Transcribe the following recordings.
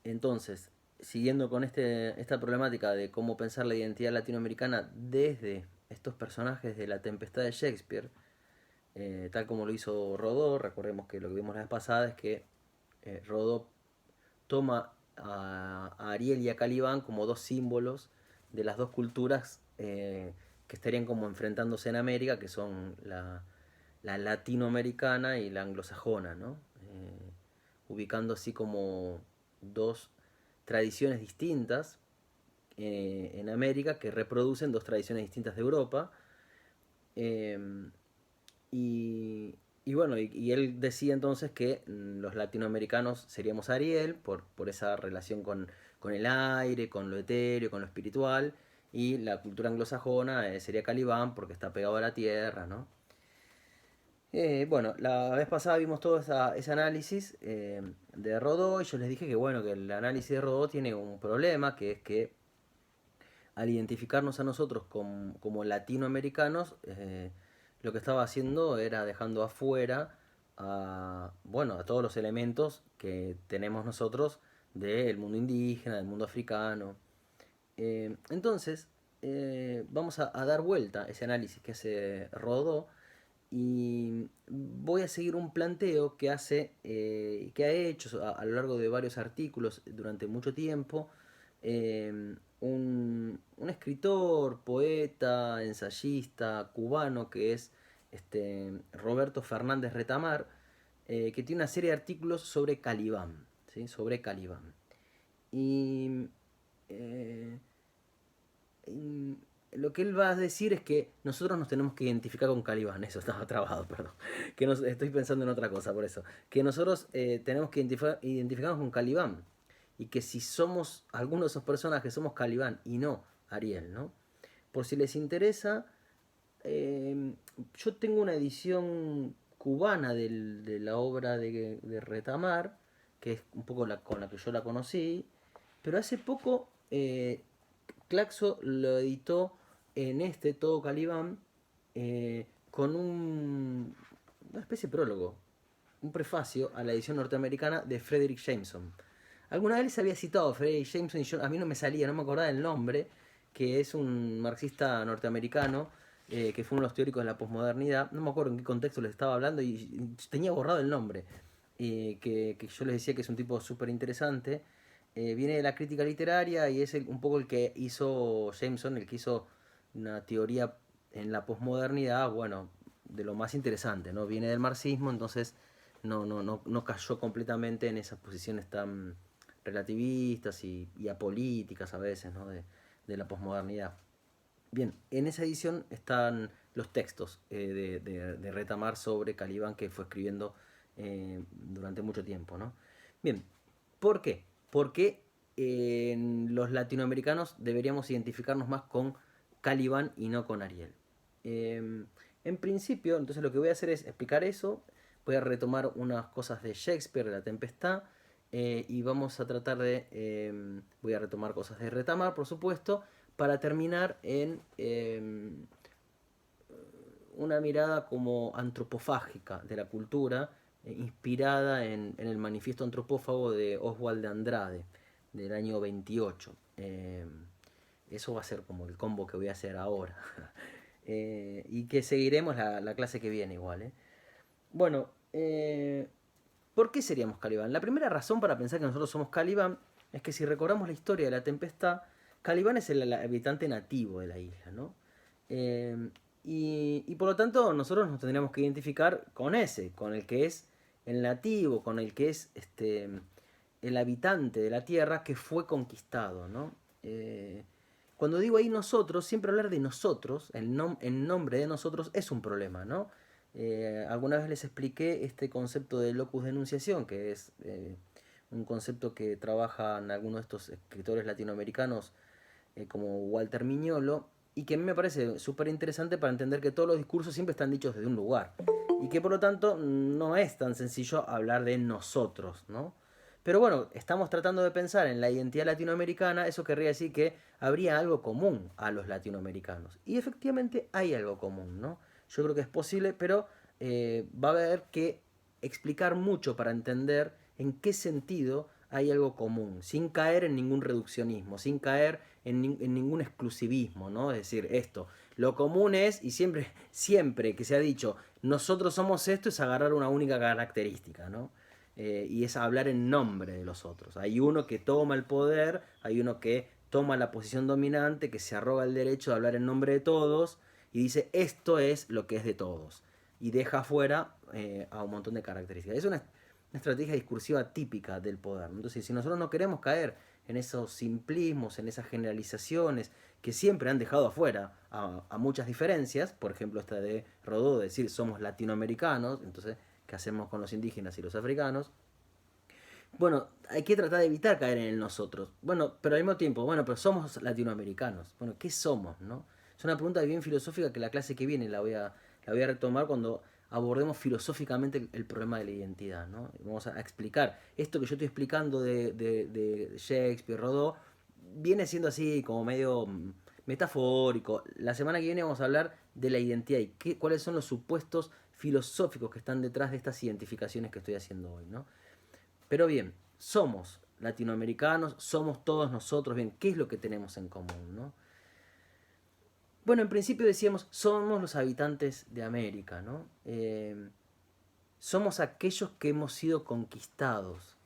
Entonces, siguiendo con esta problemática de cómo pensar la identidad latinoamericana desde estos personajes de La Tempestad de Shakespeare, tal como lo hizo Rodó, recordemos que lo que vimos la vez pasada es que Rodó toma a Ariel y a Calibán como dos símbolos de las dos culturas que estarían como enfrentándose en América, que son la latinoamericana y la anglosajona, ¿no? Ubicando así como dos tradiciones distintas en América que reproducen dos tradiciones distintas de Europa. Eh, y bueno, y él decía entonces que los latinoamericanos seríamos Ariel por esa relación con el aire, con lo etéreo, con lo espiritual, y la cultura anglosajona sería Calibán porque está pegado a la tierra, ¿no? Bueno, la vez pasada vimos todo ese análisis de Rodó y yo les dije que bueno, que el análisis de Rodó tiene un problema, que es que al identificarnos a nosotros como latinoamericanos, lo que estaba haciendo era dejando afuera bueno, a todos los elementos que tenemos nosotros del mundo indígena, del mundo africano. Entonces, vamos a dar vuelta a ese análisis que hace Rodó y voy a seguir un planteo que ha hecho a lo largo de varios artículos durante mucho tiempo un escritor, poeta, ensayista cubano que es Roberto Fernández Retamar, que tiene una serie de artículos sobre Calibán, ¿sí? Sobre Calibán. Y eh, lo que él va a decir es que nosotros nos tenemos que identificar con Calibán. Eso estaba trabado, perdón. Estoy pensando en otra cosa, por eso. Que nosotros tenemos que identificarnos con Calibán. Y que si somos alguno de esos personajes, somos Calibán y no Ariel, ¿no? Por si les interesa, yo tengo una edición cubana de la obra de Retamar, que es un poco con la que yo la conocí, pero hace poco Claxo lo editó en Todo Calibán con una especie de prólogo, un prefacio a la edición norteamericana de Frederick Jameson. Alguna vez se había citado a Frederick Jameson y a mí no me salía, no me acordaba del nombre, que es un marxista norteamericano que fue uno de los teóricos de la posmodernidad. No me acuerdo en qué contexto les estaba hablando y tenía borrado el nombre. Que yo les decía que es un tipo súper interesante. Viene de la crítica literaria y es un poco el que hizo Jameson, el que hizo una teoría en la posmodernidad, bueno, de lo más interesante, ¿no? Viene del marxismo, entonces no cayó completamente en esas posiciones tan relativistas y apolíticas a veces, ¿no? De la posmodernidad. Bien, en esa edición están los textos de Retamar sobre Calibán que fue escribiendo durante mucho tiempo, ¿no? Bien, ¿por qué? Porque los latinoamericanos deberíamos identificarnos más con Calibán y no con Ariel. En principio, entonces lo que voy a hacer es explicar eso, voy a retomar unas cosas de Shakespeare, de La Tempestad, y vamos a tratar voy a retomar cosas de Retamar, por supuesto, para terminar en una mirada como antropofágica de la cultura, inspirada en el manifiesto antropófago de Oswald de Andrade, del año 28. Eso va a ser como el combo que voy a hacer ahora. Y que seguiremos la clase que viene igual. Bueno, ¿por qué seríamos Calibán? La primera razón para pensar que nosotros somos Calibán es que si recordamos la historia de la tempestad, Calibán es el habitante nativo de la isla, ¿no? Eh, y por lo tanto nosotros nos tendríamos que identificar con ese, con el que es el nativo, con el que es el habitante de la tierra que fue conquistado, ¿no? Cuando digo ahí nosotros, siempre hablar de nosotros, en nombre de nosotros, es un problema, ¿no? Alguna vez les expliqué este concepto de locus de enunciación, que es un concepto que trabajan algunos de estos escritores latinoamericanos como Walter Miñolo, y que a mí me parece súper interesante para entender que todos los discursos siempre están dichos desde un lugar, y que por lo tanto no es tan sencillo hablar de nosotros, ¿no? Pero bueno, estamos tratando de pensar en la identidad latinoamericana, eso querría decir que habría algo común a los latinoamericanos. Y efectivamente hay algo común, ¿no? Yo creo que es posible, pero va a haber que explicar mucho para entender en qué sentido hay algo común, sin caer en ningún reduccionismo, sin caer en ningún exclusivismo, ¿no? Es decir, esto, lo común es, y siempre, siempre que se ha dicho, nosotros somos esto, es agarrar una única característica, ¿no? Y es hablar en nombre de los otros. Hay uno que toma el poder, hay uno que toma la posición dominante, que se arroga el derecho de hablar en nombre de todos, y dice, esto es lo que es de todos. Y deja fuera a un montón de características. Es una estrategia discursiva típica del poder. Entonces, si nosotros no queremos caer en esos simplismos, en esas generalizaciones que siempre han dejado afuera a muchas diferencias, por ejemplo esta de Rodó, de decir somos latinoamericanos, entonces, ¿qué hacemos con los indígenas y los africanos? Bueno, hay que tratar de evitar caer en el nosotros. Bueno, pero al mismo tiempo, bueno, pero somos latinoamericanos. Bueno, ¿qué somos, no? Es una pregunta bien filosófica que la clase que viene la voy a retomar cuando abordemos filosóficamente el problema de la identidad, ¿no? Vamos a explicar. Esto que yo estoy explicando de Shakespeare, Rodó, viene siendo así como medio metafórico. La semana que viene vamos a hablar de la identidad y cuáles son los supuestos filosóficos que están detrás de estas identificaciones que estoy haciendo hoy, ¿no? Pero bien, somos latinoamericanos, somos todos nosotros, bien, ¿qué es lo que tenemos en común, no? Bueno, en principio decíamos, somos los habitantes de América, ¿no? Somos aquellos que hemos sido conquistados.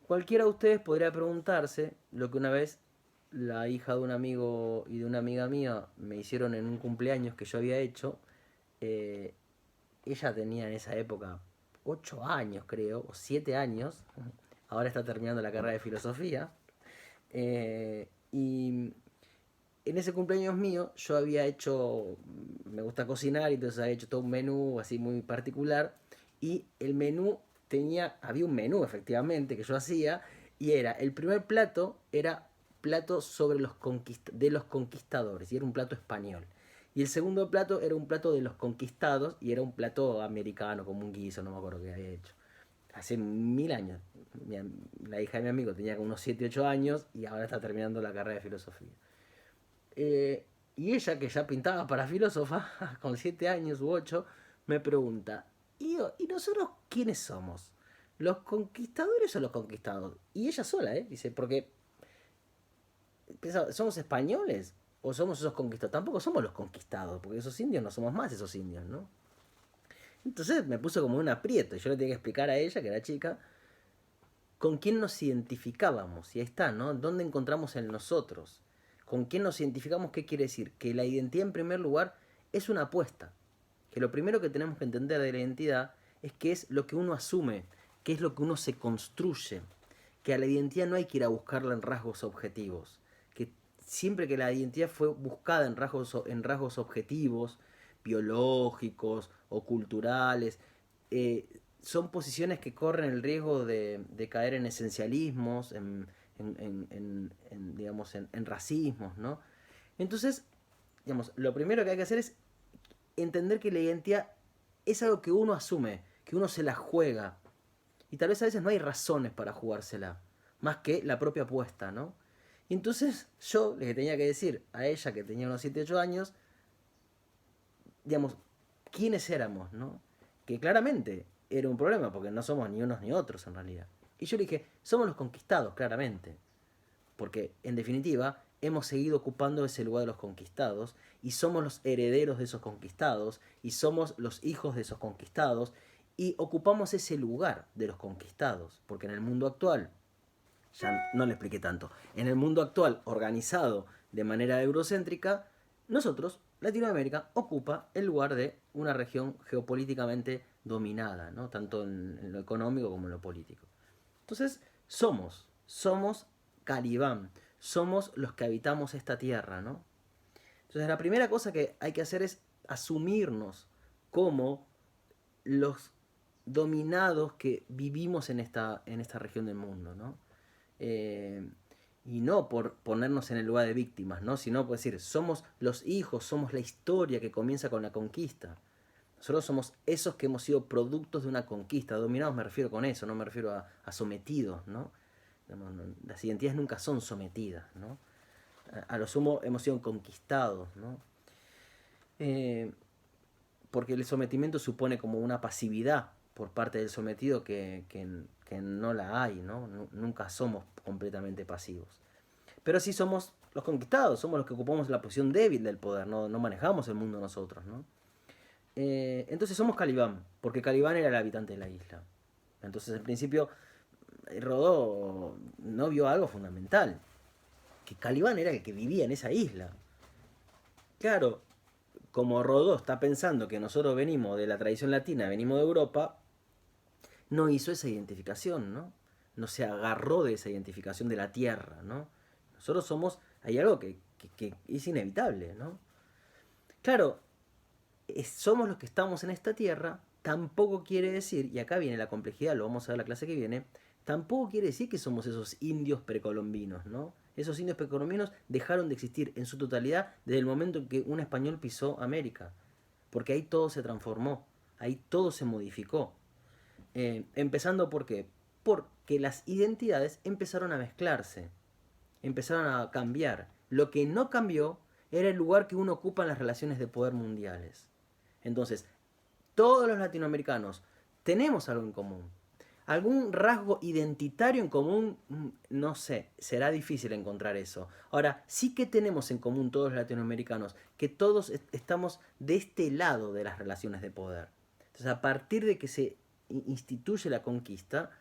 Cualquiera de ustedes podría preguntarse lo que una vez la hija de un amigo y de una amiga mía me hicieron en un cumpleaños que yo había hecho. Eh, Ella tenía en esa época 8 años, creo, o 7 años. Ahora está terminando la carrera de filosofía. Y en ese cumpleaños mío yo había hecho, me gusta cocinar, y entonces había hecho todo un menú así muy particular. Y el menú había un menú efectivamente que yo hacía, y era, el primer plato era plato sobre de los conquistadores, y era un plato español. Y el segundo plato era un plato de los conquistados, y era un plato americano, como un guiso, no me acuerdo qué había hecho. Hace 1000 años. La hija de mi amigo tenía como unos 7 8 años, y ahora está terminando la carrera de filosofía. Eh, y ella, que ya pintaba para filósofa, con 7 años u 8, me pregunta, ¿y nosotros quiénes somos? ¿Los conquistadores o los conquistados? Y ella sola, ¿eh? Dice, porque ¿somos españoles o somos esos conquistados? Tampoco somos los conquistados, porque esos indios no somos más esos indios, ¿no? Entonces me puso como un aprieto, y yo le tenía que explicar a ella, que era chica, con quién nos identificábamos. Y ahí está, ¿no? ¿Dónde encontramos el nosotros? ¿Con quién nos identificamos? ¿Qué quiere decir? Que la identidad, en primer lugar, es una apuesta. Que lo primero que tenemos que entender de la identidad es qué es lo que uno asume, qué es lo que uno se construye. Que a la identidad no hay que ir a buscarla en rasgos objetivos. Que siempre que la identidad fue buscada en rasgos objetivos, biológicos o culturales, eh, son posiciones que corren el riesgo de caer en esencialismos, digamos, en racismos, ¿no? Entonces, digamos, lo primero que hay que hacer es entender que la identidad es algo que uno asume, que uno se la juega. Y tal vez a veces no hay razones para jugársela, más que la propia apuesta, ¿no? Y entonces yo le tenía que decir a ella, que tenía unos 7 8 años, digamos, quiénes éramos, ¿no? Que claramente era un problema, porque no somos ni unos ni otros en realidad. Y yo le dije, somos los conquistados, claramente. Porque, en definitiva, hemos seguido ocupando ese lugar de los conquistados, y somos los herederos de esos conquistados, y somos los hijos de esos conquistados, y ocupamos ese lugar de los conquistados. Porque en el mundo actual, ya no le expliqué tanto, en el mundo actual organizado de manera eurocéntrica, nosotros, Latinoamérica, ocupa el lugar de una región geopolíticamente dominada, ¿no? Tanto en lo económico como en lo político. Entonces, somos Calibán, somos los que habitamos esta tierra, ¿no? Entonces, la primera cosa que hay que hacer es asumirnos como los dominados que vivimos en esta región del mundo, ¿no? Eh, y no por ponernos en el lugar de víctimas, ¿no? Sino por decir, somos los hijos, somos la historia que comienza con la conquista. Nosotros somos esos que hemos sido productos de una conquista. Dominados me refiero con eso, no me refiero a sometidos, ¿no? Las identidades nunca son sometidas, ¿no? A lo sumo hemos sido conquistados, ¿no? Eh, Porque el sometimiento supone como una pasividad por parte del sometido que que no la hay, ¿no? Nunca somos completamente pasivos. Pero sí somos los conquistados, somos los que ocupamos la posición débil del poder, no manejamos el mundo nosotros, ¿no? Entonces somos Calibán, porque Calibán era el habitante de la isla. Entonces, en principio, Rodó no vio algo fundamental, que Calibán era el que vivía en esa isla. Claro, como Rodó está pensando que nosotros venimos de la tradición latina, venimos de Europa, no hizo esa identificación, ¿no? No se agarró de esa identificación de la tierra, ¿no? Nosotros somos, hay algo que es inevitable, ¿no? Claro, somos los que estamos en esta tierra, tampoco quiere decir, y acá viene la complejidad, lo vamos a ver la clase que viene, tampoco quiere decir que somos esos indios precolombinos, ¿no? Esos indios precolombinos dejaron de existir en su totalidad desde el momento en que un español pisó América, porque ahí todo se transformó, ahí todo se modificó. Empezando por qué? Porque las identidades empezaron a mezclarse, empezaron a cambiar. Lo que no cambió era el lugar que uno ocupa en las relaciones de poder mundiales. Entonces, todos los latinoamericanos tenemos algo en común. Algún rasgo identitario en común, no sé, será difícil encontrar eso. Ahora, sí que tenemos en común todos los latinoamericanos, que todos estamos de este lado de las relaciones de poder. Entonces, a partir de que se instituye la conquista,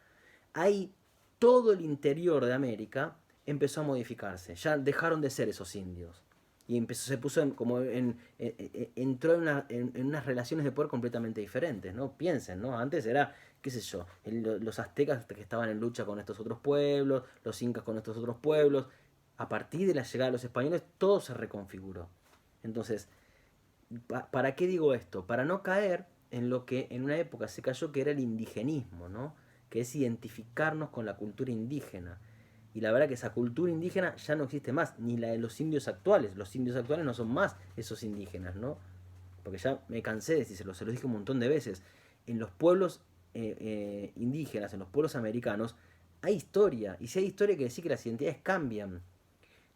ahí todo el interior de América empezó a modificarse. Ya dejaron de ser esos indios. Y se puso entró en unas relaciones de poder completamente diferentes, ¿no? Piensen, ¿no? Antes era, qué sé yo, los aztecas que estaban en lucha con estos otros pueblos, los incas con estos otros pueblos. A partir de la llegada de los españoles, todo se reconfiguró. Entonces, ¿para qué digo esto? Para no caer en lo que en una época se cayó, que era el indigenismo, ¿no? Que es identificarnos con la cultura indígena. Y la verdad que esa cultura indígena ya no existe más, ni la de los indios actuales. Los indios actuales no son más esos indígenas, ¿no? Porque ya me cansé de decírselo, se lo dije un montón de veces. En los pueblos indígenas, en los pueblos americanos, hay historia. Y si hay historia, quiere decir que las identidades cambian.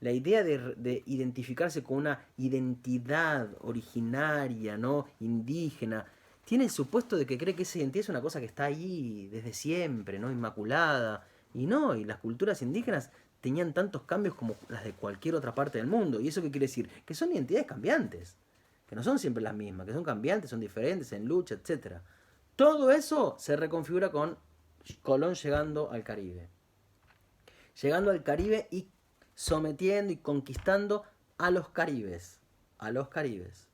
La idea de identificarse con una identidad originaria, ¿no? Indígena, tiene el supuesto de que cree que esa identidad es una cosa que está ahí desde siempre, ¿no? Inmaculada. Y no, y las culturas indígenas tenían tantos cambios como las de cualquier otra parte del mundo. ¿Y eso qué quiere decir? Que son identidades cambiantes, que no son siempre las mismas, que son cambiantes, son diferentes en lucha, etcétera. Todo eso se reconfigura con Colón llegando al Caribe. Llegando al Caribe y sometiendo y conquistando a los caribes. A los caribes.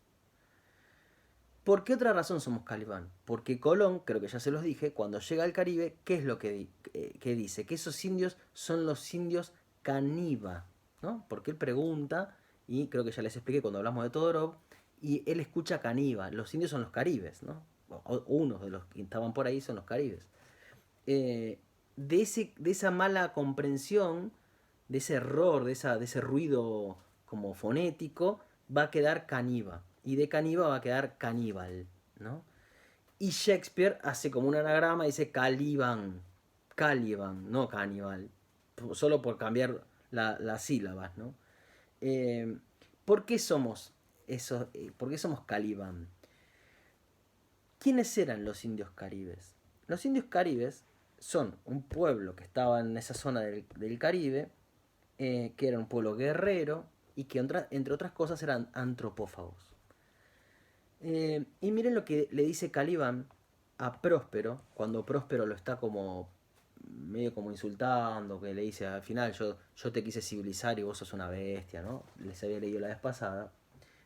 ¿Por qué otra razón somos Calibán? Porque Colón, creo que ya se los dije, cuando llega al Caribe, ¿qué es lo que dice? Que esos indios son los indios caníba, ¿no? Porque él pregunta, y creo que ya les expliqué cuando hablamos de Todorov, y él escucha caníba. Los indios son los caribes, ¿no? Unos de los que estaban por ahí son los caribes. De esa mala comprensión, de ese error, de ese ruido como fonético, va a quedar caníba. Y de caníbal va a quedar caníbal, ¿no? Y Shakespeare hace como un anagrama y dice Caliban. Caliban, no caníbal. Solo por cambiar las sílabas, ¿no? Eh, ¿Por qué somos eso? ¿Por qué somos Caliban? ¿Quiénes eran los indios caribes? Los indios caribes son un pueblo que estaba en esa zona del Caribe, que era un pueblo guerrero y que entre otras cosas eran antropófagos. Y miren lo que le dice Caliban a Próspero, cuando Próspero lo está como medio como insultando, que le dice al final yo te quise civilizar y vos sos una bestia, ¿no? Les había leído la vez pasada.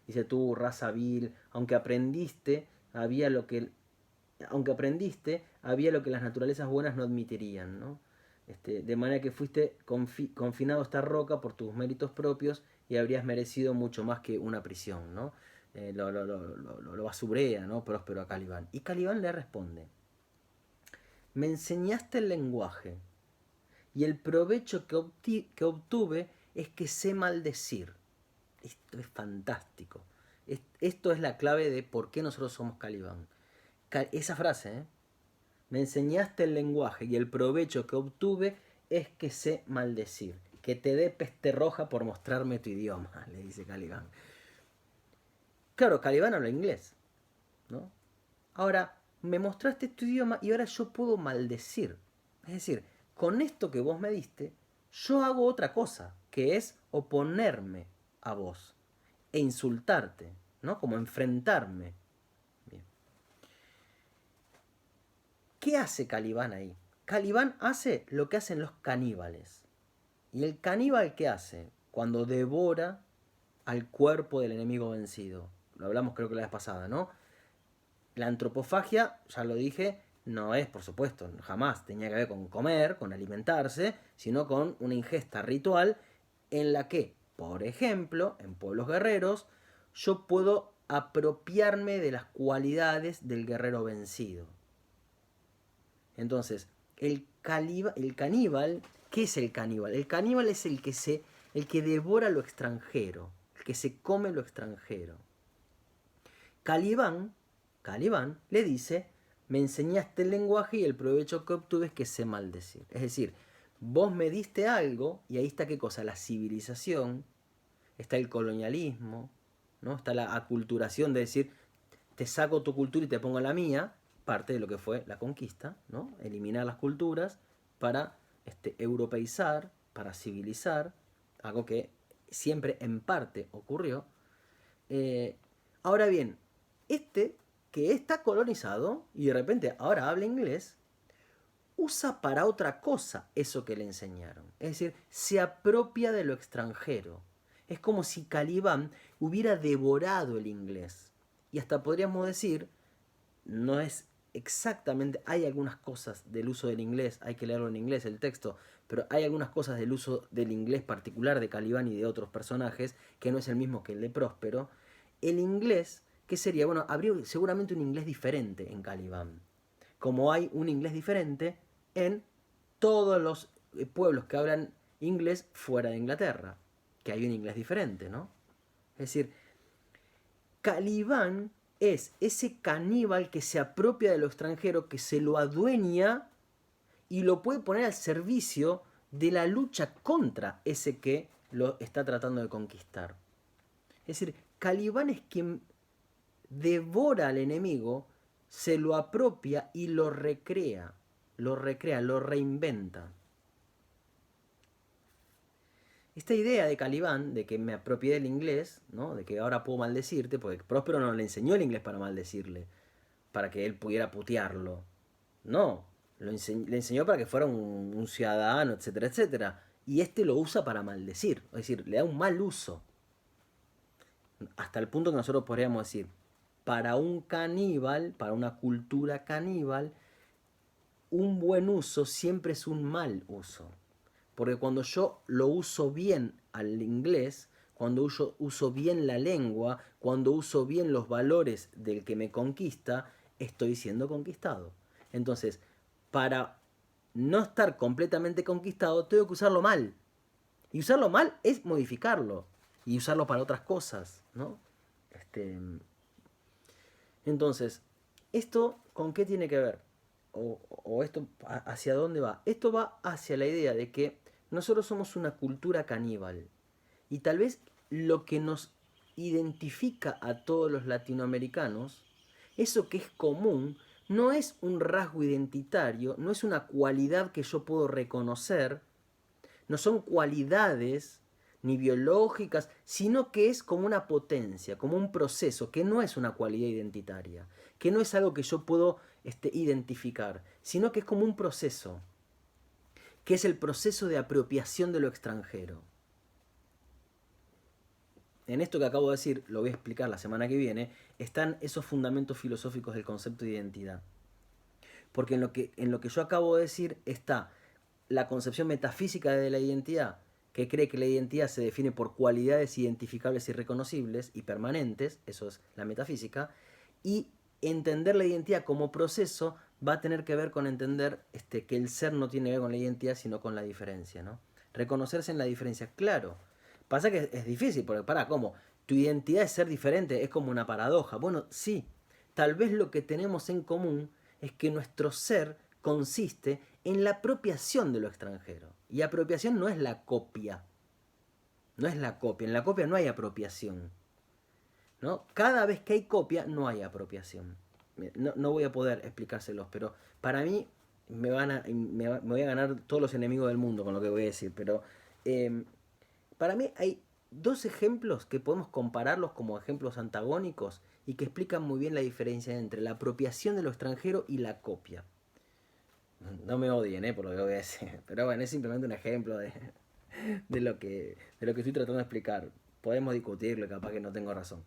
Dice tú, raza vil, aunque aprendiste, había lo que las naturalezas buenas no admitirían, ¿no? De manera que fuiste confinado a esta roca por tus méritos propios y habrías merecido mucho más que una prisión, ¿no? Lo basurea, ¿no? Próspero a Calibán. Y Calibán le responde, me enseñaste el lenguaje y el provecho que obtuve es que sé maldecir. Esto es fantástico. Esto es la clave de por qué nosotros somos Calibán. Esa frase, ¿eh? Me enseñaste el lenguaje y el provecho que obtuve es que sé maldecir. Que te dé peste roja por mostrarme tu idioma, le dice Calibán. Claro, Calibán habla inglés, ¿no? Ahora, me mostraste tu idioma y ahora yo puedo maldecir. Es decir, con esto que vos me diste, yo hago otra cosa, que es oponerme a vos e insultarte, ¿no? Como enfrentarme. Bien. ¿Qué hace Calibán ahí? Calibán hace lo que hacen los caníbales. ¿Y el caníbal qué hace? Cuando devora al cuerpo del enemigo vencido. Lo hablamos creo que la vez pasada, ¿no? La antropofagia, ya lo dije, no es, por supuesto, jamás tenía que ver con comer, con alimentarse, sino con una ingesta ritual en la que, por ejemplo, en pueblos guerreros, yo puedo apropiarme de las cualidades del guerrero vencido. Entonces, el caníbal, ¿qué es el caníbal? El caníbal es el que devora lo extranjero, el que se come lo extranjero. Calibán, Calibán le dice, me enseñaste el lenguaje y el provecho que obtuve es que sé maldecir. Es decir, vos me diste algo y ahí está qué cosa, la civilización, está el colonialismo, ¿no? Está la aculturación de decir, te saco tu cultura y te pongo la mía, parte de lo que fue la conquista, ¿no? Eliminar las culturas para europeizar, para civilizar, algo que siempre en parte ocurrió. Ahora bien, que está colonizado y de repente ahora habla inglés, usa para otra cosa eso que le enseñaron. Es decir, se apropia de lo extranjero. Es como si Calibán hubiera devorado el inglés. Y hasta podríamos decir, no es exactamente, hay algunas cosas del uso del inglés, hay que leerlo en inglés el texto, pero hay algunas cosas del uso del inglés particular de Calibán y de otros personajes que no es el mismo que el de Próspero. El inglés, ¿qué sería? Bueno, habría seguramente un inglés diferente en Calibán, como hay un inglés diferente en todos los pueblos que hablan inglés fuera de Inglaterra, que hay un inglés diferente, ¿no? Es decir, Calibán es ese caníbal que se apropia de lo extranjero, que se lo adueña y lo puede poner al servicio de la lucha contra ese que lo está tratando de conquistar. Es decir, Calibán es quien devora al enemigo, se lo apropia y lo recrea, lo reinventa. Esta idea de Calibán, de que me apropié del inglés, ¿no? De que ahora puedo maldecirte, porque Próspero no le enseñó el inglés para maldecirle, para que él pudiera putearlo. No, le enseñó para que fuera un ciudadano, etcétera, etcétera. Y este lo usa para maldecir, es decir, le da un mal uso. Hasta el punto que nosotros podríamos decir, para un caníbal, para una cultura caníbal, un buen uso siempre es un mal uso. Porque cuando yo lo uso bien al inglés, cuando uso bien la lengua, cuando uso bien los valores del que me conquista, estoy siendo conquistado. Entonces, para no estar completamente conquistado, tengo que usarlo mal. Y usarlo mal es modificarlo. Y usarlo para otras cosas, ¿no? Entonces, ¿esto con qué tiene que ver? O esto hacia dónde va. Esto va hacia la idea de que nosotros somos una cultura caníbal. Y tal vez lo que nos identifica a todos los latinoamericanos, eso que es común, no es un rasgo identitario, no es una cualidad que yo puedo reconocer, no son cualidades ni biológicas, sino que es como una potencia, como un proceso, que no es una cualidad identitaria, que no es algo que yo puedo identificar, sino que es como un proceso, que es el proceso de apropiación de lo extranjero. En esto que acabo de decir, lo voy a explicar la semana que viene, están esos fundamentos filosóficos del concepto de identidad. Porque en lo que yo acabo de decir está la concepción metafísica de la identidad, que cree que la identidad se define por cualidades identificables y reconocibles y permanentes, eso es la metafísica, y entender la identidad como proceso va a tener que ver con entender que el ser no tiene que ver con la identidad, sino con la diferencia, ¿no? Reconocerse en la diferencia, claro. Pasa que es difícil, porque ¿cómo? Tu identidad es ser diferente, es como una paradoja. Bueno, sí, tal vez lo que tenemos en común es que nuestro ser consiste en la apropiación de lo extranjero. Y apropiación no es la copia. No es la copia. En la copia no hay apropiación. ¿No? Cada vez que hay copia no hay apropiación. No voy a poder explicárselos, pero para mí me voy a ganar todos los enemigos del mundo con lo que voy a decir, pero eh, para mí hay dos ejemplos que podemos compararlos como ejemplos antagónicos y que explican muy bien la diferencia entre la apropiación de lo extranjero y la copia. No me odien, por lo que voy a decir, pero bueno, es simplemente un ejemplo de lo que estoy tratando de explicar. Podemos discutirlo, capaz que no tengo razón.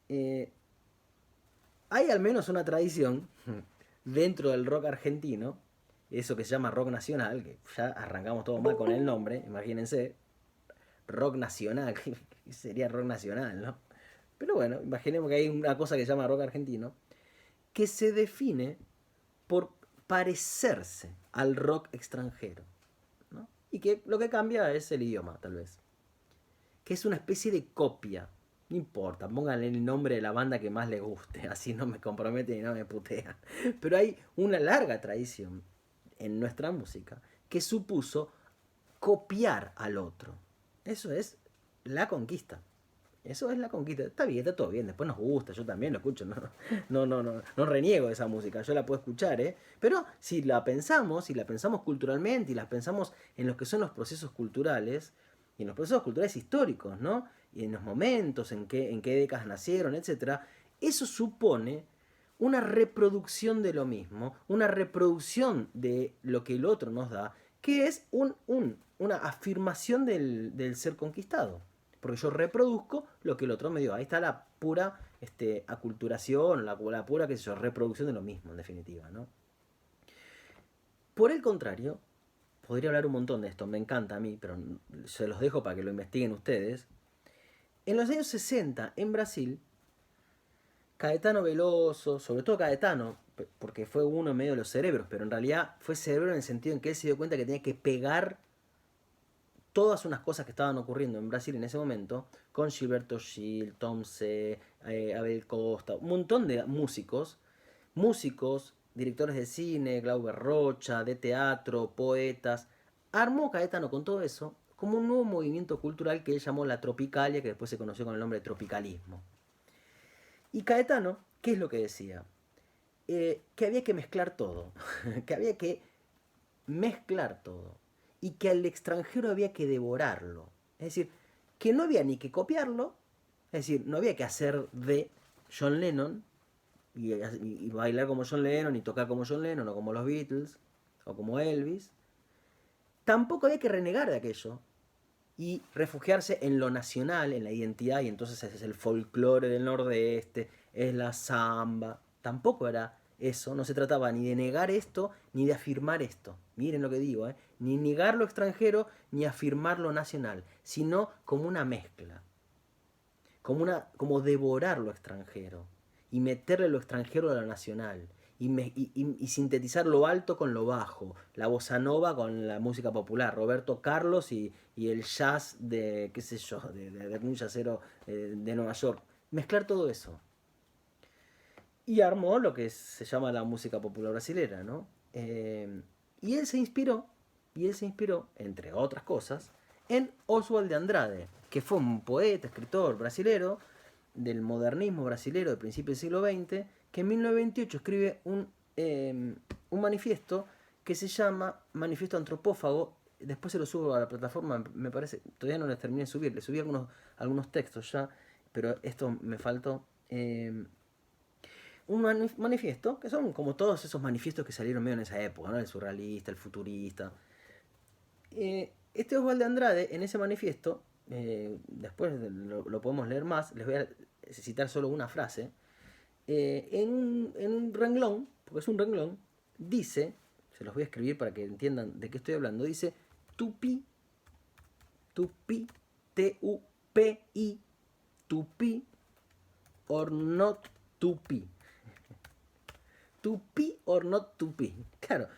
Eh, Hay al menos una tradición dentro del rock argentino, eso que se llama rock nacional, que ya arrancamos todo mal con el nombre, imagínense, rock nacional, sería rock nacional, ¿no? Pero bueno, imaginemos que hay una cosa que se llama rock argentino, que se define por parecerse al rock extranjero, ¿no? Y que lo que cambia es el idioma, tal vez. Que es una especie de copia. No importa, pónganle el nombre de la banda que más les guste, así no me comprometen y no me putean. Pero hay una larga tradición en nuestra música que supuso copiar al otro. Eso es la conquista. Eso es la conquista. Está bien, está todo bien. Después nos gusta, yo también lo escucho. No reniego de esa música. Yo la puedo escuchar, ¿eh? Pero si la pensamos culturalmente y la pensamos en lo que son los procesos culturales, y en los procesos culturales históricos, ¿no? Y en los momentos en qué décadas nacieron, etcétera, eso supone una reproducción de lo mismo, una reproducción de lo que el otro nos da, que es una afirmación del ser conquistado. Porque yo reproduzco lo que el otro me dio. Ahí está la pura aculturación, la pura, qué sé yo, reproducción de lo mismo, en definitiva, ¿no? Por el contrario, podría hablar un montón de esto, me encanta a mí, pero se los dejo para que lo investiguen ustedes. En los años 60, en Brasil, Caetano Veloso, sobre todo Caetano, porque fue uno medio de los cerebros, pero en realidad fue cerebro en el sentido en que él se dio cuenta que tenía que pegar todas unas cosas que estaban ocurriendo en Brasil en ese momento, con Gilberto Gil, Tom C., Abel Costa, un montón de músicos, directores de cine, Glauber Rocha, de teatro, poetas. Armó Caetano con todo eso como un nuevo movimiento cultural que él llamó la Tropicalia, que después se conoció con el nombre de tropicalismo. Y Caetano, ¿qué es lo que decía? Que había que mezclar todo, que había que mezclar todo y que al extranjero había que devorarlo. Es decir, que no había ni que copiarlo, es decir, no había que hacer de John Lennon y bailar como John Lennon y tocar como John Lennon o como los Beatles o como Elvis. Tampoco había que renegar de aquello y refugiarse en lo nacional, en la identidad, y entonces es el folclore del nordeste, es la samba. Tampoco era eso, no se trataba ni de negar esto, ni de afirmar esto. Miren lo que digo, ¿eh? Ni negar lo extranjero, ni afirmar lo nacional, sino como una mezcla, como devorar lo extranjero y meterle lo extranjero a lo nacional. Y sintetizar lo alto con lo bajo, la bossa nova con la música popular, Roberto Carlos y el jazz de, qué sé yo, de un jazzero de Nueva York. Mezclar todo eso. Y armó lo que se llama la música popular brasilera, ¿no? Y él se inspiró, entre otras cosas, en Oswald de Andrade, que fue un poeta, escritor brasilero del modernismo brasilero del principio del siglo XX, que en 1928 escribe un manifiesto que se llama Manifiesto Antropófago. Después se lo subo a la plataforma, me parece, todavía no les terminé de subir, le subí algunos textos ya, pero esto me faltó. Un manifiesto, que son como todos esos manifiestos que salieron medio en esa época, ¿no? El surrealista, el futurista. Este Osvaldo Andrade, en ese manifiesto, después lo podemos leer más, les voy a citar solo una frase, en un renglón, porque es un renglón, dice, se los voy a escribir para que entiendan de qué estoy hablando, dice, tupi, tupi, T-U-P-I, tupi, or not tupi. Tupi or not tupi. Claro.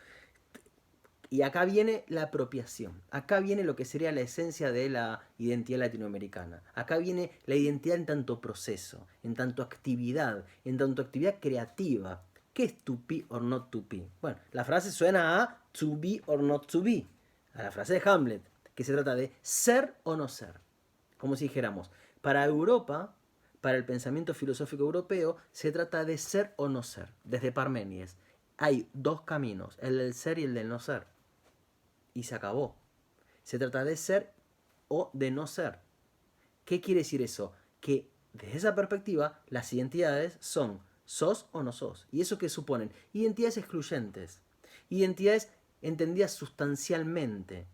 Y acá viene la apropiación. Acá viene lo que sería la esencia de la identidad latinoamericana. Acá viene la identidad en tanto proceso, en tanto actividad creativa. ¿Qué es to be or not to be? Bueno, la frase suena a to be or not to be. A la frase de Hamlet, que se trata de ser o no ser. Como si dijéramos, para Europa, para el pensamiento filosófico europeo, se trata de ser o no ser, desde Parménides. hay dos caminos, el del ser y el del no ser. Y se acabó. Se trata de ser o de no ser. ¿Qué quiere decir eso? Que desde esa perspectiva las identidades son sos o no sos. ¿Y eso qué suponen? Identidades excluyentes. Identidades entendidas sustancialmente.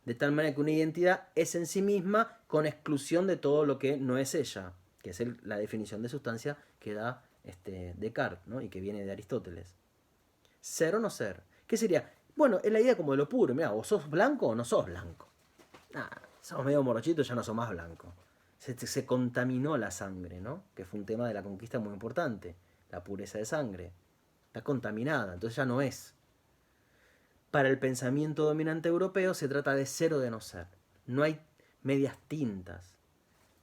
De tal manera que una identidad es en sí misma con exclusión de todo lo que no es ella. Que es la definición de sustancia que da Descartes, ¿no? Y que viene de Aristóteles. Ser o no ser. ¿Qué sería? Bueno, es la idea como de lo puro. Mira, o sos blanco o no sos blanco. Nah, somos medio morochitos, ya no somos más blancos. Se contaminó la sangre, ¿no? Que fue un tema de la conquista muy importante. La pureza de sangre. Está contaminada, entonces ya no es. Para el pensamiento dominante europeo se trata de ser o de no ser. No hay medias tintas.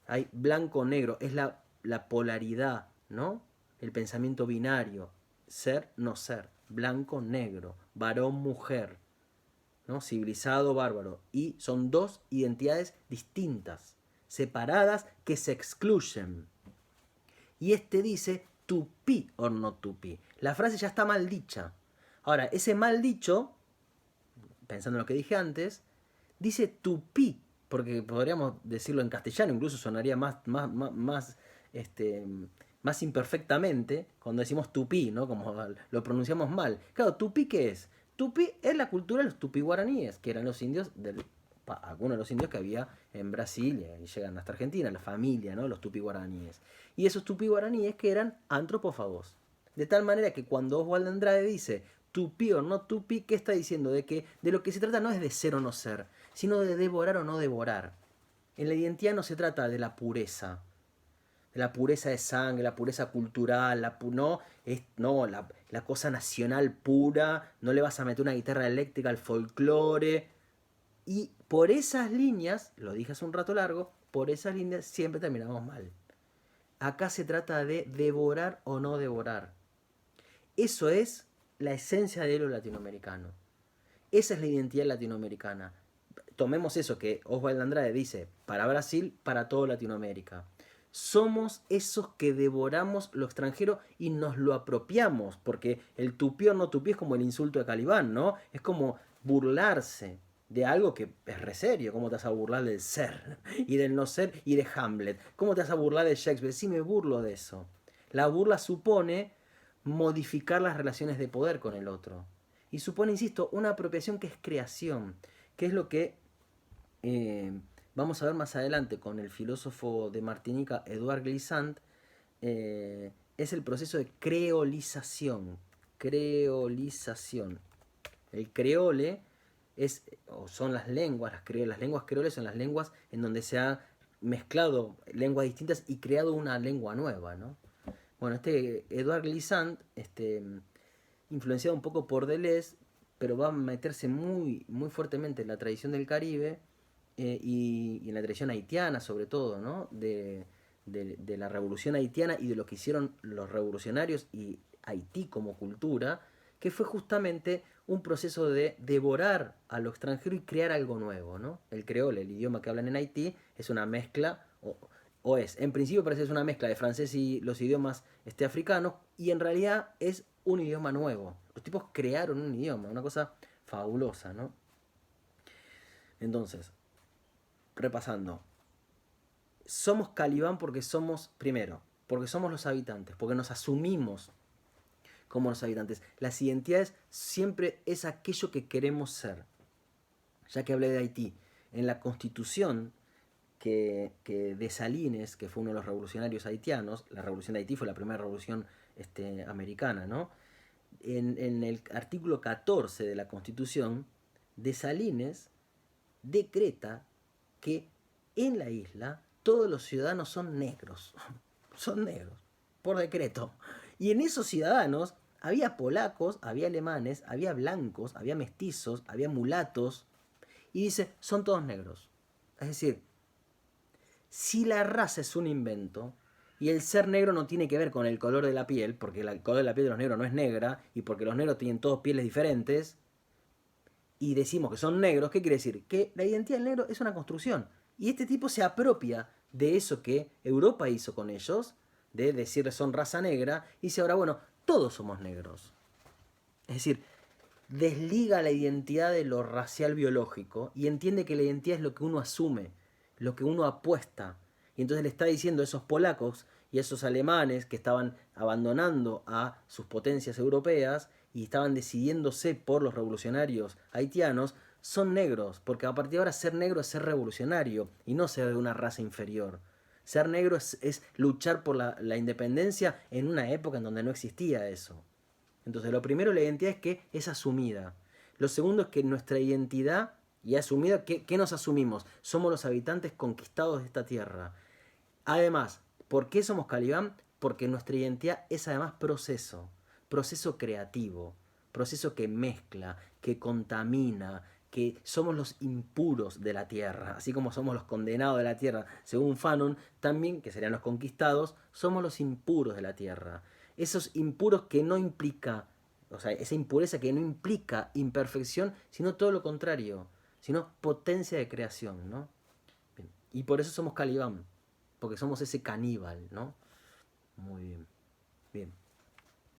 Hay blanco o negro. Es la polaridad, ¿no? El pensamiento binario. Ser, no ser. Blanco, negro. Varón, mujer. ¿No? Civilizado, bárbaro. Y son dos identidades distintas, separadas, que se excluyen. Y dice to be or not to be. La frase ya está mal dicha. Ahora, ese mal dicho, pensando en lo que dije antes, dice to be, porque podríamos decirlo en castellano, incluso sonaría más imperfectamente cuando decimos tupí, ¿no? Como lo pronunciamos mal. Claro, tupí, ¿qué es? Tupí es la cultura de los tupí guaraníes, que eran los indios algunos de los indios que había en Brasil y llegan hasta Argentina, la familia, ¿no? Los tupí guaraníes. Y esos tupí guaraníes que eran antropófagos. De tal manera que cuando Oswald Andrade dice tupí o no tupí, ¿qué está diciendo? De lo que se trata no es de ser o no ser, sino de devorar o no devorar. En la identidad no se trata de la pureza de sangre, la pureza cultural, la cosa nacional pura, no le vas a meter una guitarra eléctrica al folclore. Y por esas líneas, lo dije hace un rato largo, por esas líneas siempre terminamos mal. Acá se trata de devorar o no devorar. Eso es la esencia de lo latinoamericano. Esa es la identidad latinoamericana. Tomemos eso que Oswald Andrade dice, para Brasil, para toda Latinoamérica. Somos esos que devoramos lo extranjero y nos lo apropiamos, porque el tupí o no tupí es como el insulto de Calibán, ¿no? Es como burlarse de algo que es re serio. ¿Cómo te vas a burlar del ser y del no ser y de Hamlet? ¿Cómo te vas a burlar de Shakespeare? Sí, me burlo de eso. La burla supone modificar las relaciones de poder con el otro. Y supone, insisto, una apropiación que es creación, que es lo que vamos a ver más adelante con el filósofo de Martinica, Edouard Glissant, es el proceso de creolización. Creolización. El creole son las lenguas, las lenguas creoles son las lenguas en donde se ha mezclado lenguas distintas y creado una lengua nueva, ¿no? Bueno, Edouard Glissant, influenciado un poco por Deleuze, pero va a meterse muy, muy fuertemente en la tradición del Caribe y en la tradición haitiana sobre todo, ¿no? De la revolución haitiana y de lo que hicieron los revolucionarios y Haití como cultura, que fue justamente un proceso de devorar a lo extranjero y crear algo nuevo, ¿no? El creole, el idioma que hablan en Haití, es una mezcla, en principio parece que es una mezcla de francés y los idiomas africanos, y en realidad es un idioma nuevo. Los tipos crearon un idioma, una cosa fabulosa, ¿no? Entonces, repasando, somos Calibán porque somos, primero, porque somos los habitantes, porque nos asumimos como los habitantes. Las identidades siempre es aquello que queremos ser. Ya que hablé de Haití, en la constitución que Dessalines, que fue uno de los revolucionarios haitianos, la revolución de Haití fue la primera revolución americana, ¿no? En el artículo 14 de la constitución, Dessalines decreta que en la isla todos los ciudadanos son negros. Son negros, por decreto. Y en esos ciudadanos había polacos, había alemanes, había blancos, había mestizos, había mulatos. Y dice, son todos negros. Es decir, si la raza es un invento y el ser negro no tiene que ver con el color de la piel, porque el color de la piel de los negros no es negra y porque los negros tienen todos pieles diferentes, y decimos que son negros, ¿qué quiere decir? Que la identidad del negro es una construcción. Y este tipo se apropia de eso que Europa hizo con ellos, de decirles son raza negra, y dice ahora, bueno, todos somos negros. Es decir, desliga la identidad de lo racial biológico y entiende que la identidad es lo que uno asume, lo que uno apuesta. Y entonces le está diciendo a esos polacos y a esos alemanes que estaban abandonando a sus potencias europeas y estaban decidiéndose por los revolucionarios haitianos, son negros, porque a partir de ahora ser negro es ser revolucionario y no ser de una raza inferior. Ser negro es luchar por la independencia en una época en donde no existía eso. Entonces, lo primero, la identidad es que es asumida. Lo segundo es que nuestra identidad y asumida, ¿qué nos asumimos? Somos los habitantes conquistados de esta tierra. Además, ¿por qué somos Calibán? Porque nuestra identidad es además proceso, proceso creativo, proceso que mezcla, que contamina, que somos los impuros de la tierra, así como somos los condenados de la tierra, según Fanon, también, que serían los conquistados, somos los impuros de la tierra. Esos impuros que no implica, o sea, esa impureza que no implica imperfección, sino todo lo contrario, sino potencia de creación, ¿no? Bien. Y por eso somos Calibán, porque somos ese caníbal, ¿no? Muy bien. Bien.